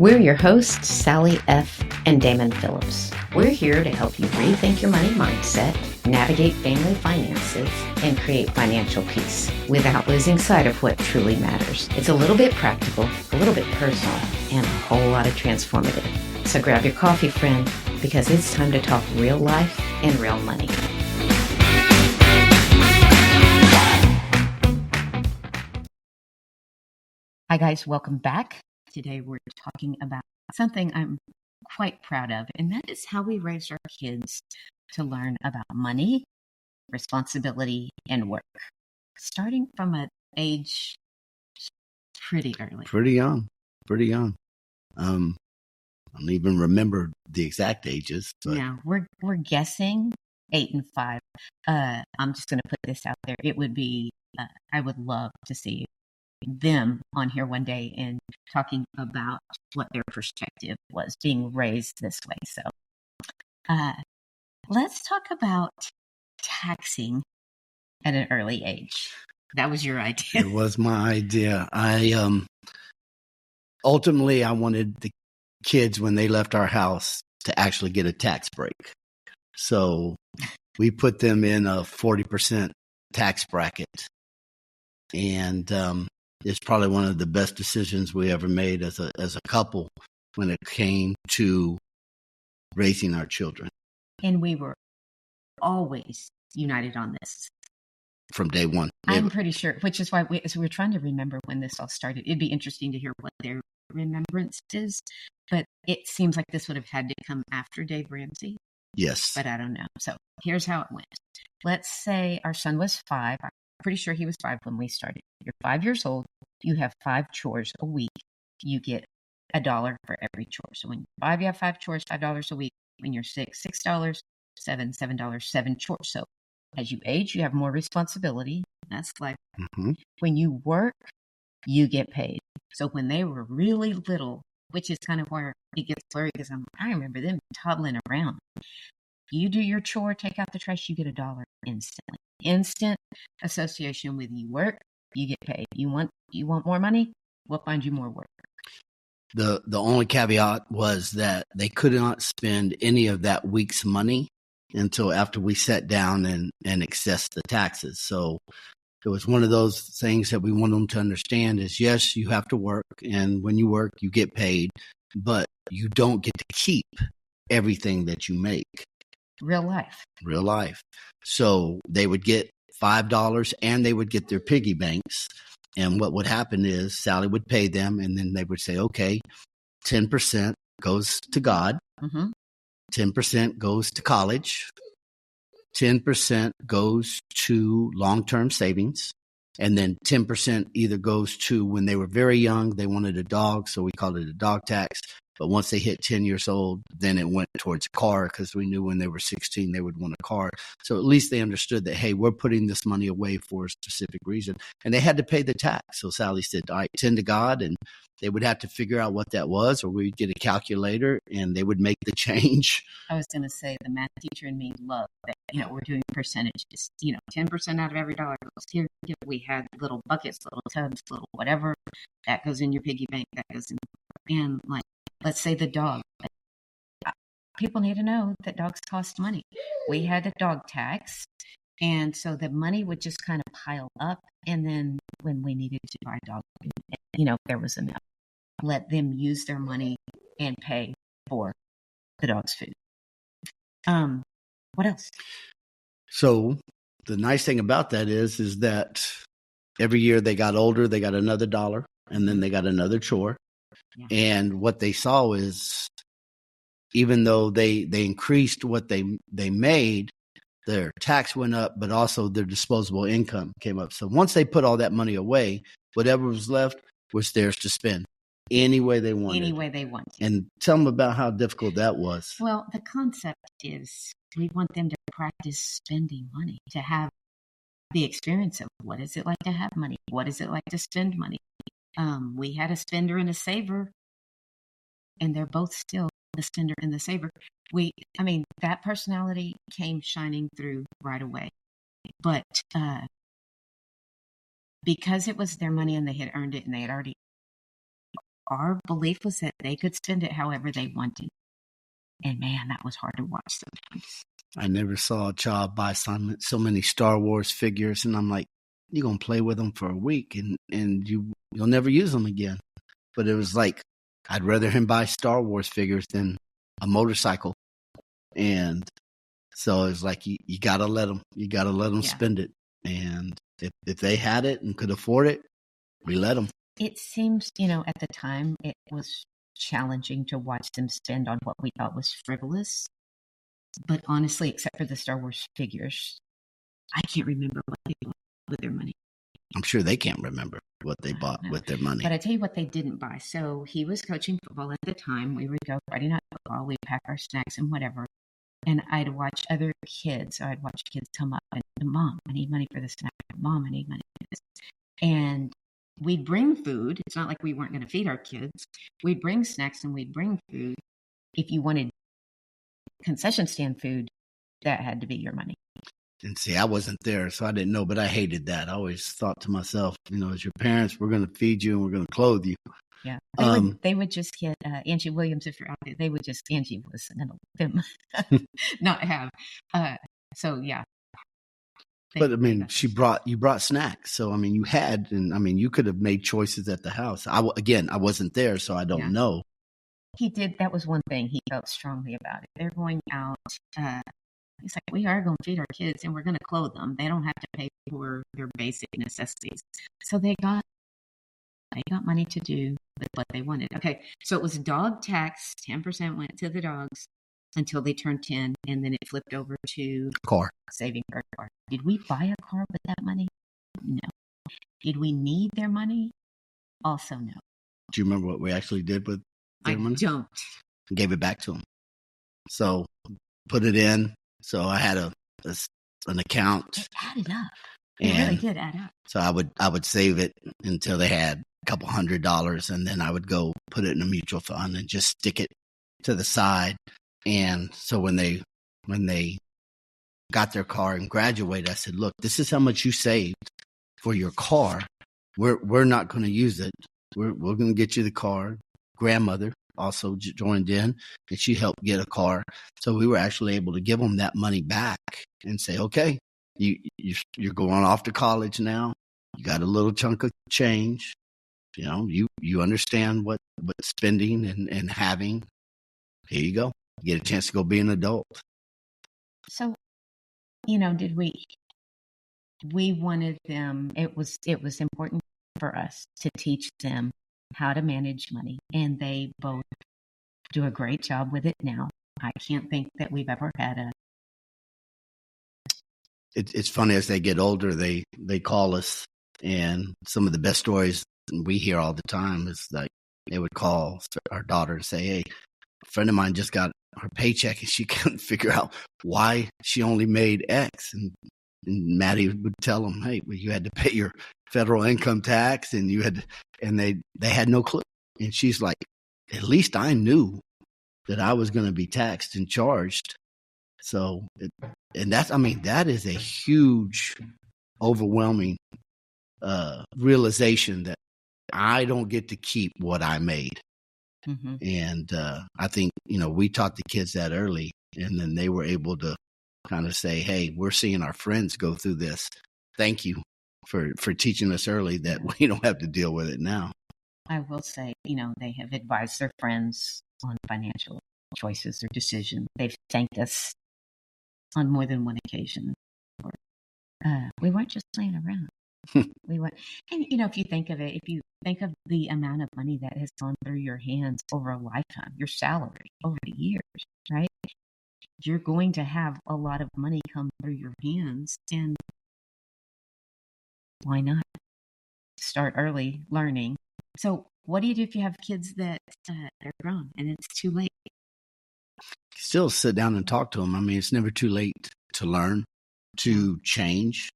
We're your hosts, Sally F. and Damon Phillips. We're here to help you rethink your money mindset, navigate family finances, and create financial peace without losing sight of what truly matters. It's a little bit practical, a little bit personal, and a whole lot of transformative. So grab your coffee, friend, because it's time to talk real life and real money. Hi guys, welcome back. Today we're talking about something I'm quite proud of, and that is how we raise our kids to learn about money, responsibility, and work, starting from an age pretty early. Pretty young. I don't even remember the exact ages. But Yeah, we're guessing 8 and 5. I'm just going to put this out there. It would be, I would love to see them on here one day and talking about what their perspective was being raised this way. So let's talk about taxing at an early age. That was your idea. It was my idea. Ultimately, I wanted the kids, when they left our house, to actually get a tax break. So we put them in a 40% tax bracket. And it's probably one of the best decisions we ever made as a couple when it came to raising our children. And we were always united on this. From day one. I'm pretty sure, which is why we're trying to remember when this all started. It'd be interesting to hear what their remembrance is, but it seems like this would have had to come after Dave Ramsey. Yes. But I don't know. So here's how it went. Let's say our son was 5. I'm pretty sure he was 5 when we started. You're 5 years old. You have 5 chores a week. You get $1 for every chore. So when you're 5, you have 5 chores, $5 a week. When you're 6, $6, $7, 7 chores. So as you age, you have more responsibility. That's life. Mm-hmm. When you work, you get paid. So when they were really little, which is kind of where it gets blurry, because I remember them toddling around. You do your chore, take out the trash, you get $1 instantly. Instant association with you work, you get paid. You want more money? We'll find you more work. The only caveat was that they could not spend any of that week's money until after we sat down and assessed the taxes. So it was one of those things that we want them to understand is, yes, you have to work. And when you work, you get paid, but you don't get to keep everything that you make. Real life. So they would get $5 and they would get their piggy banks. And what would happen is Sally would pay them, and then they would say, okay, 10% goes to God. Mm-hmm. 10% goes to college. 10% goes to long-term savings. And then 10% either goes to when they were very young, they wanted a dog, so we called it a dog tax. But once they hit 10 years old, then it went towards a car because we knew when they were 16, they would want a car. So at least they understood that, hey, we're putting this money away for a specific reason. And they had to pay the tax. So Sally said, all right, 10 to God. And they would have to figure out what that was, or we'd get a calculator and they would make the change. I was going to say the math teacher and me love that, we're doing percentages, 10% out of every dollar goes here. We had little buckets, little tubs, little whatever that goes in your piggy bank, that goes in. And like, let's say the dog. People need to know that dogs cost money. We had a dog tax, and so the money would just kind of pile up. And then when we needed to buy dog food, there was enough. Let them use their money and pay for the dog's food. What else? So the nice thing about that is that every year they got older, they got another $1, and then they got another chore. Yeah. And what they saw is, even though they increased what they made, their tax went up, but also their disposable income came up. So once they put all that money away, whatever was left was theirs to spend any way they wanted. And tell them about how difficult that was. Well, the concept is we want them to practice spending money, to have the experience of what is it like to have money? What is it like to spend money? We had a spender and a saver, and they're both still the spender and the saver. That personality came shining through right away. But because it was their money and they had earned it and they had already our belief was that they could spend it however they wanted. And man, that was hard to watch sometimes. I never saw a child buy so many Star Wars figures, and I'm like, you're gonna play with them for a week, and you'll never use them again. But it was like, I'd rather him buy Star Wars figures than a motorcycle, and so it's like you gotta let them, spend it, and if they had it and could afford it, we let them. It seems, at the time it was challenging to watch them spend on what we thought was frivolous. But honestly, except for the Star Wars figures, I can't remember what they bought with their money. I'm sure they can't remember what they bought with their money. But I tell you what they didn't buy. So he was coaching football at the time. We would go Friday night football. We'd pack our snacks and whatever. And I'd watch other kids. So I'd watch kids come up and, Mom, I need money for the snack. Mom, I need money for this. And we'd bring food. It's not like we weren't going to feed our kids. We'd bring snacks and we'd bring food. If you wanted concession stand food, that had to be your money. And see, I wasn't there, so I didn't know, but I hated that. I always thought to myself, as your parents, we're going to feed you and we're going to clothe you. Yeah. They would just get Angie Williams, if you're out there, Angie was going to let them not have. So, yeah. But I mean, you brought snacks. So, I mean, you had, and I mean, you could have made choices at the house. I wasn't there, so I don't know. He did. That was one thing he felt strongly about it. They're going out. He's like, we are going to feed our kids and we're going to clothe them. They don't have to pay for their basic necessities. So they got money to do with what they wanted. Okay. So it was dog tax. 10% went to the dogs until they turned 10. And then it flipped over to car, saving for a car. Did we buy a car with that money? No. Did we need their money? Also, no. Do you remember what we actually did with their money? I don't. Gave it back to them. So put it in. So I had an account. It added up. It really did add up. So I would save it until they had a couple $100, and then I would go put it in a mutual fund and just stick it to the side. And so when they got their car and graduated, I said, "Look, this is how much you saved for your car. We're not going to use it. We're going to get you the car." Grandmother also joined in, and she helped get a car. So we were actually able to give them that money back and say, okay, you're going off to college now. You got a little chunk of change. You understand what spending and having. Here you go. You get a chance to go be an adult. So, did we wanted them, it was important for us to teach them how to manage money, and they both do a great job with it now. I can't think that we've ever had It's funny, as they get older, they call us, and some of the best stories we hear all the time is like they would call our daughter and say, "Hey, a friend of mine just got her paycheck and she couldn't figure out why she only made X," and Maddie would tell them, "Hey, well, you had to pay your federal income tax, and they had no clue." And she's like, "At least I knew that I was going to be taxed and charged." So, that is a huge, overwhelming realization that I don't get to keep what I made. Mm-hmm. And I think, we taught the kids that early, and then they were able to kind of say, "Hey, we're seeing our friends go through this. Thank you for teaching us early that we don't have to deal with it now." I will say, they have advised their friends on financial choices or decisions. They've thanked us on more than one occasion. We weren't just playing around. We went, and if you think of it, if you think of the amount of money that has gone through your hands over a lifetime, your salary over the years, right? You're going to have a lot of money come through your hands, and why not start early learning? So what do you do if you have kids that are grown and it's too late? Still sit down and talk to them. I mean, it's never too late to learn, to change.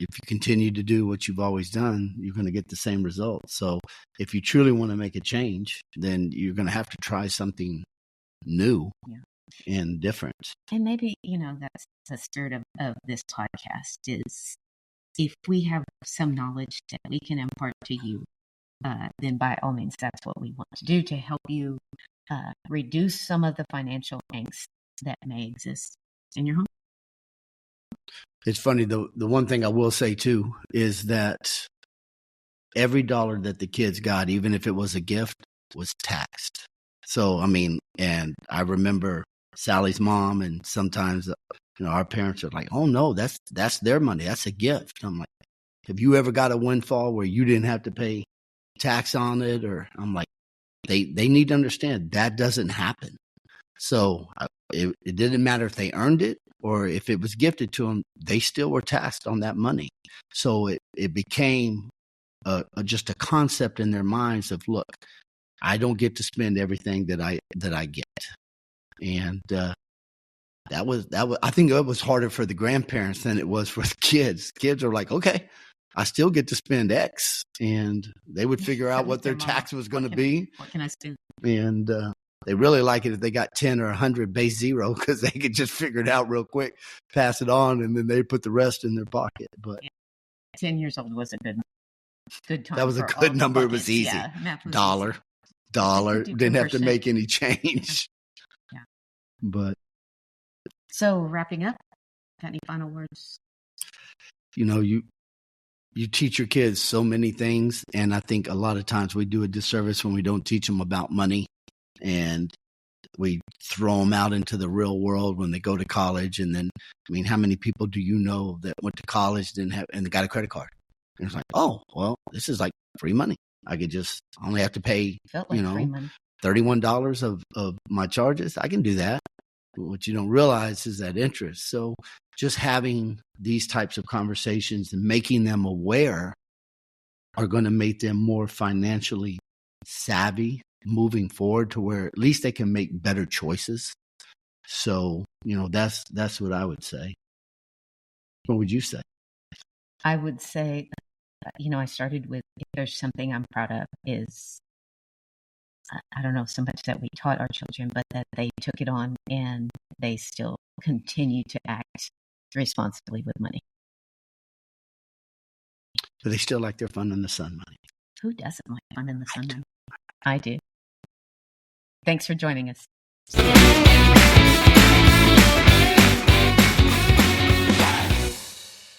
If you continue to do what you've always done, you're going to get the same results. So if you truly want to make a change, then you're going to have to try something new and different. And maybe, that's the spirit of this podcast is if we have some knowledge that we can impart to you, then by all means, that's what we want to do to help you reduce some of the financial angst that may exist in your home. It's funny, the one thing I will say too is that every dollar that the kids got, even if it was a gift, was taxed. So, I mean, and I remember Sally's mom, and sometimes, our parents are like, "Oh no, that's their money. That's a gift." I'm like, "Have you ever got a windfall where you didn't have to pay tax on it?" Or I'm like, they need to understand that doesn't happen. So it didn't matter if they earned it or if it was gifted to them, they still were taxed on that money. So it became just a concept in their minds of, look, I don't get to spend everything that I get. And that was I think it was harder for the grandparents than it was for the kids. Kids are like, okay, I still get to spend X, and they would figure out what their tax was going to be. What can I spend? And they really like it if they got 10 or 100 base zero, because they could just figure it out real quick, pass it on, and then they put the rest in their pocket. But 10 years old was a good time. That was a good number. It was easy. Yeah, math was dollar. Didn't have to make any change. Yeah. But so wrapping up, got any final words? You teach your kids so many things, and I think a lot of times we do a disservice when we don't teach them about money, and we throw them out into the real world when they go to college. And then, I mean, how many people do you know that went to college and they got a credit card? And it's like, oh, well, this is like free money. I only have to pay, $31 of my charges. I can do that. What you don't realize is that interest. So just having these types of conversations and making them aware are going to make them more financially savvy moving forward, to where at least they can make better choices. So, that's what I would say. What would you say? I would say, I started with, if there's something I'm proud of, is, I don't know so much that we taught our children, but that they took it on and they still continue to act responsibly with money. But they still like their fun in the sun money. Who doesn't like fun in the sun money? I do. Thanks for joining us.